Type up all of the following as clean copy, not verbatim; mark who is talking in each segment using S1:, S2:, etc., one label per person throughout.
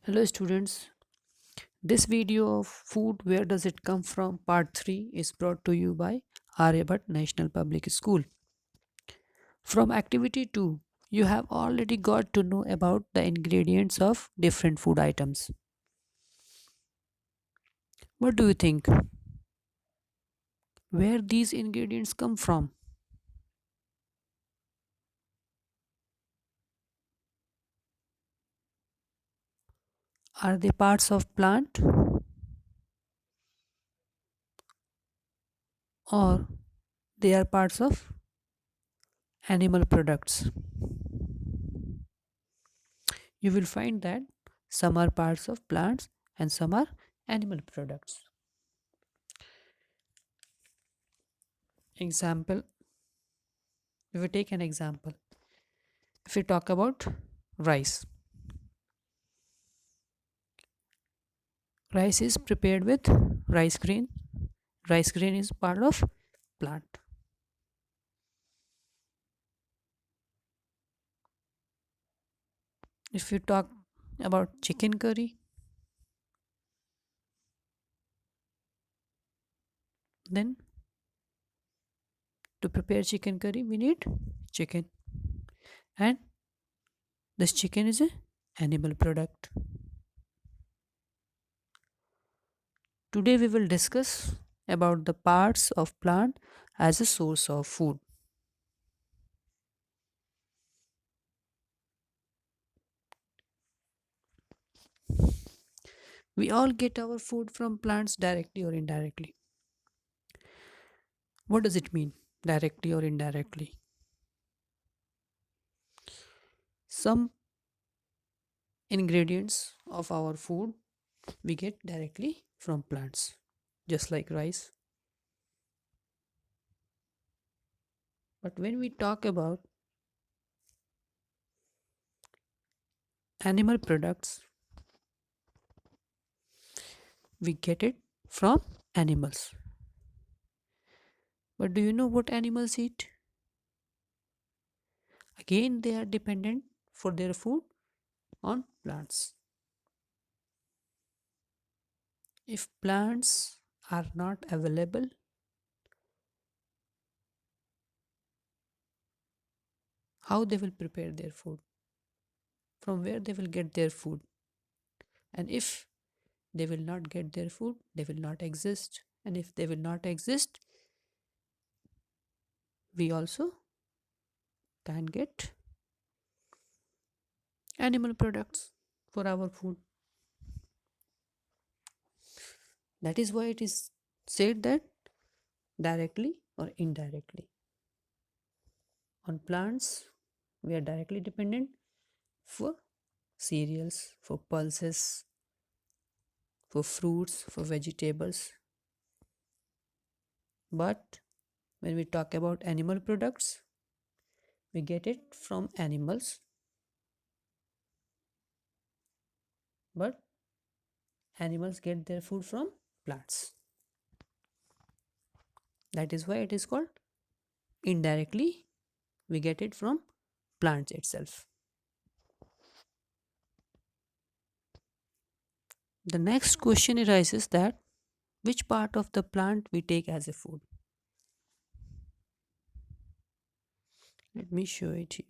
S1: Hello students, this video of food where does it come from part 3 is brought to you by Aryabhat National Public School. From activity 2, you have already got to know about the ingredients of different food items. What do you think? Where these ingredients come from? Are they parts of plant or they are parts of animal products? You will find that some are parts of plants and some are animal products. Example, if we take an example, if we talk about rice, rice is prepared with rice grain. Rice grain is part of plant. If you talk about chicken curry, then to prepare chicken curry, we need chicken, and this chicken is a animal product. Today we will discuss about the parts of plant as a source of food. We all get our food from plants directly or indirectly. What does it mean, directly or indirectly? Some ingredients of our food we get directly from plants, just like rice. But when we talk about animal products, we get it from animals. But do you know what animals eat? Again, they are dependent for their food on plants. If plants are not available, how they will prepare their food? From where they will get their food? And if they will not get their food, they will not exist. And if they will not exist, we also can get animal products for our food. That is why it is said that directly or indirectly. On plants, we are directly dependent for cereals, for pulses, for fruits, for vegetables. But when we talk about animal products, we get it from animals, but animals get their food from plants. That is why it is called indirectly, we get it from plants itself. The next question arises that which part of the plant we take as a food? Let me show it here.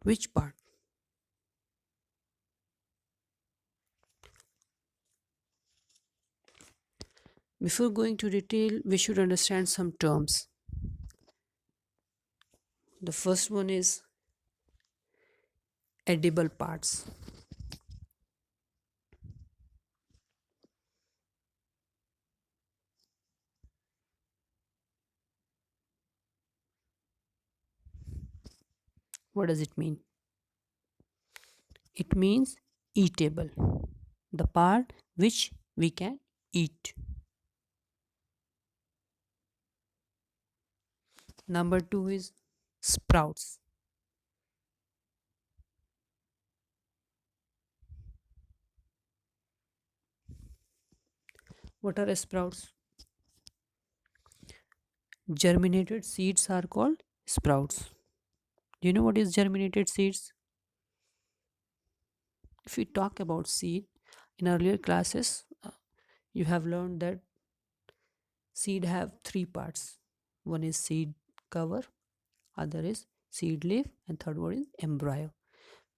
S1: Which part? Before going to detail, we should understand some terms. The first one is edible parts. What does it mean? It means eatable, the part which we can eat. Number two is sprouts. What are sprouts? Germinated seeds are called sprouts. Do you know what is germinated seeds? If we talk about seed, in earlier classes, you have learned that seed have three parts. One is seed cover, other is seed leaf, and third one is embryo.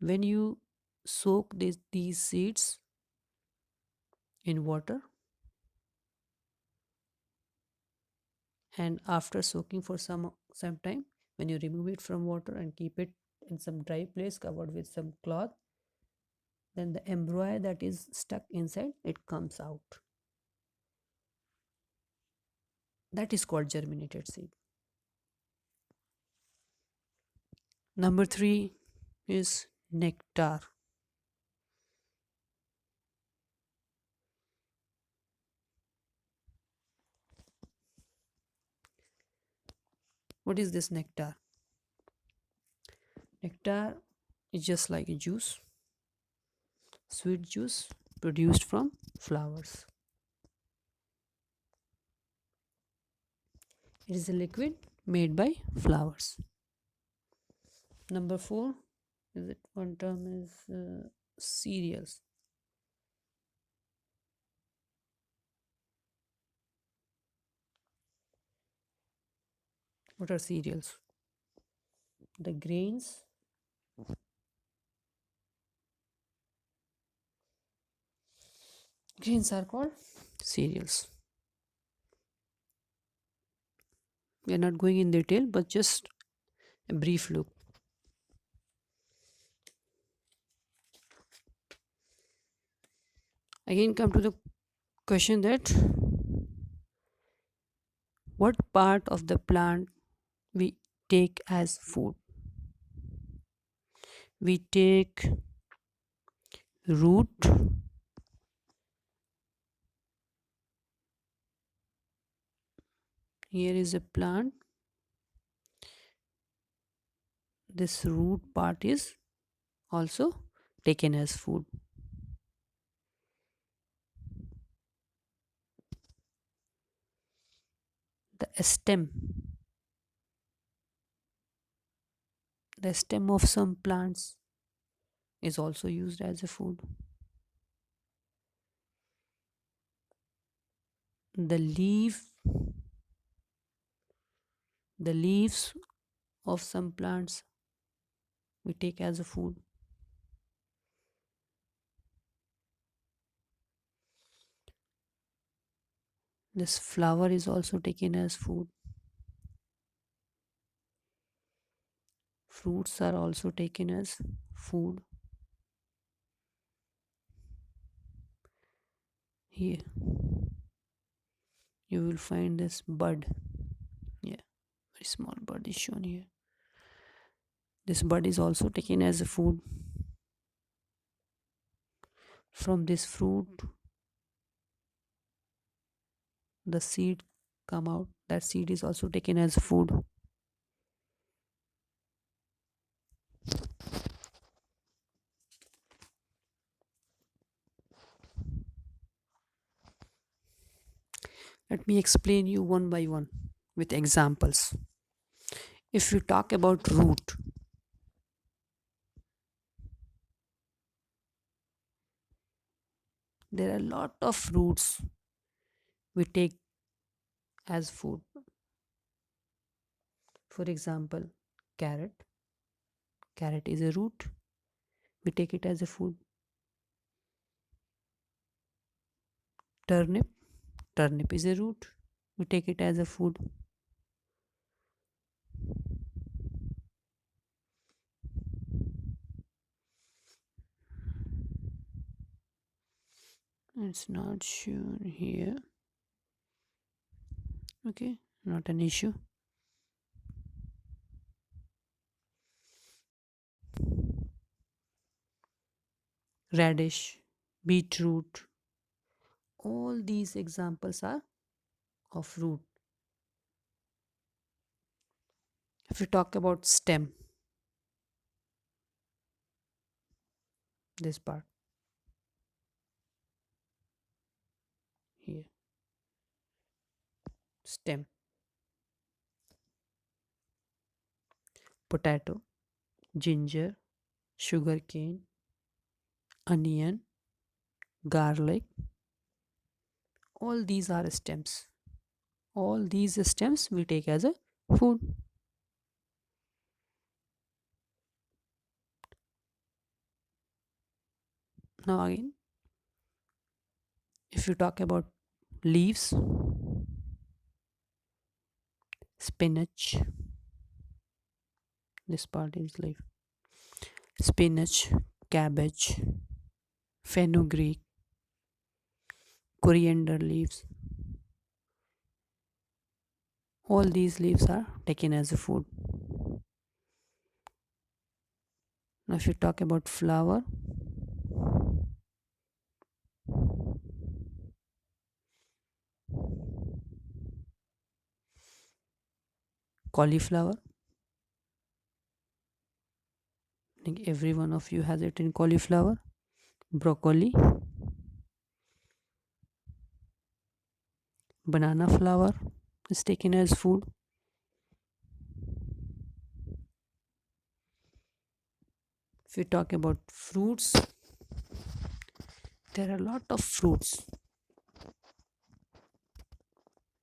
S1: When you soak these seeds in water, and after soaking for some time, when you remove it from water and keep it in some dry place covered with some cloth, then the embryo that is stuck inside it comes out. That is called germinated seed. Number 3 is nectar. What is this nectar? Nectar is just like a juice, sweet juice produced from flowers. It is a liquid made by flowers. Number 4 is it one term is cereals. What are cereals? The grains are called cereals. We are not going in detail, but just a brief look. Again, come to the question that what part of the plant we take as food? We take root, here is a plant, this root part is also taken as food. The stem the stem of some plants is also used as a food. The leaf the leaves of some plants we take as a food. This flower is also taken as food. Fruits are also taken as food. Here you will find this bud. Yeah, very small bud is shown here. This bud is also taken as a food. From this fruit, the seed come out. That seed is also taken as food. Let me explain you one by one with examples. If you talk about root, there are a lot of roots we take as food. For example, carrot. Carrot is a root. We take it as a food. Turnip. Turnip is a root. We take it as a food. It's not shown here. Okay, not an issue. Radish, beetroot, all these examples are of root. If we talk about stem, this part here. stem, potato, ginger, sugarcane, onion, garlic. All these are stems. All these stems we take as a food. Now again, if you talk about leaves, spinach, this part is leaf. Spinach, cabbage, fenugreek, coriander leaves. All these leaves are taken as a food. Now if you talk about flower, cauliflower, I think every one of you has it in cauliflower, broccoli, banana flower is taken as food. If we talk about fruits, there are a lot of fruits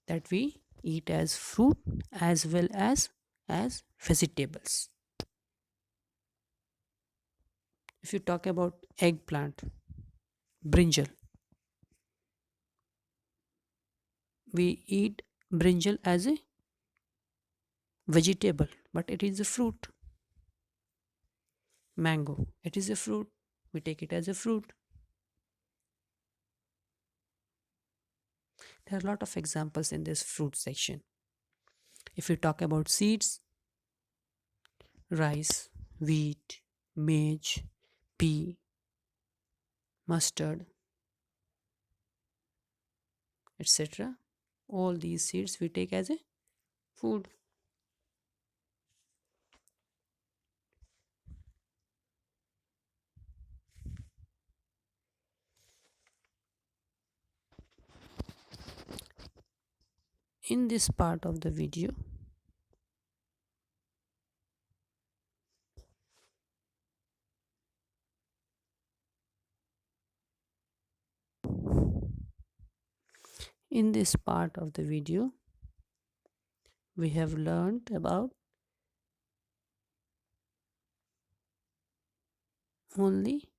S1: that we eat as fruit as well as vegetables. If you talk about eggplant, brinjal, we eat brinjal as a vegetable, but it is a fruit. Mango, it is a fruit. We take it as a fruit. There are a lot of examples in this fruit section. If we talk about seeds, rice, wheat, maize, pea, mustard, etc. All these seeds we take as a food. In this part of the video, in this part of the video, we have learned about only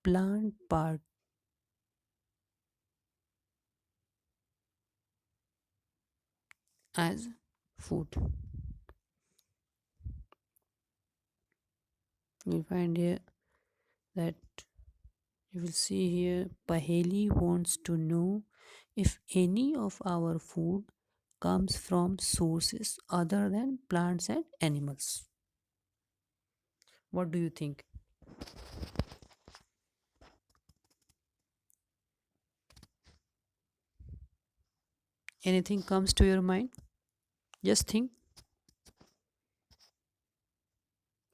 S1: plant part as food. We find here that you will see here Paheli wants to know if any of our food comes from sources other than plants and animals. What do you think? Anything comes to your mind? Just think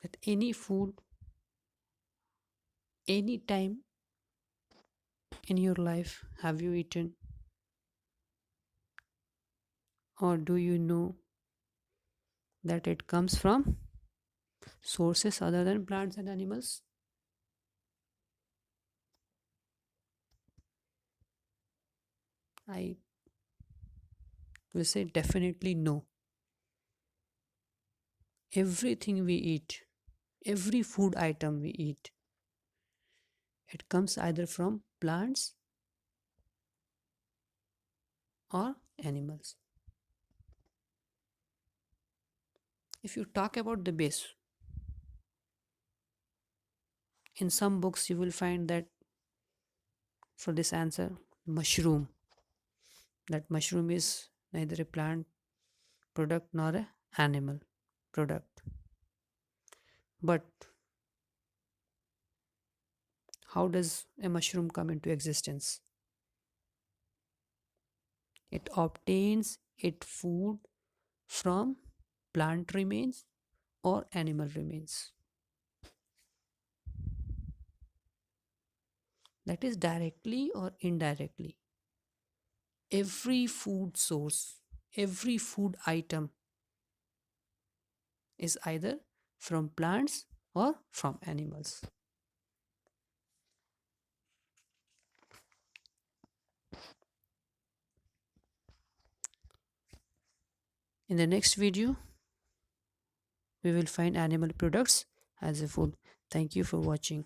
S1: that any food, any time in your life have you eaten, or do you know that it comes from sources other than plants and animals? I will say definitely no. Everything we eat, every food item we eat, it comes either from plants or animals. If you talk about the base, in some books you will find that for this answer, mushroom, that mushroom is neither a plant product nor a animal product. But how does a mushroom come into existence? It obtains its food from plant remains or animal remains. That is directly or indirectly. Every food source, every food item is either from plants or from animals. In the next video, we will find animal products as a food. Thank you for watching.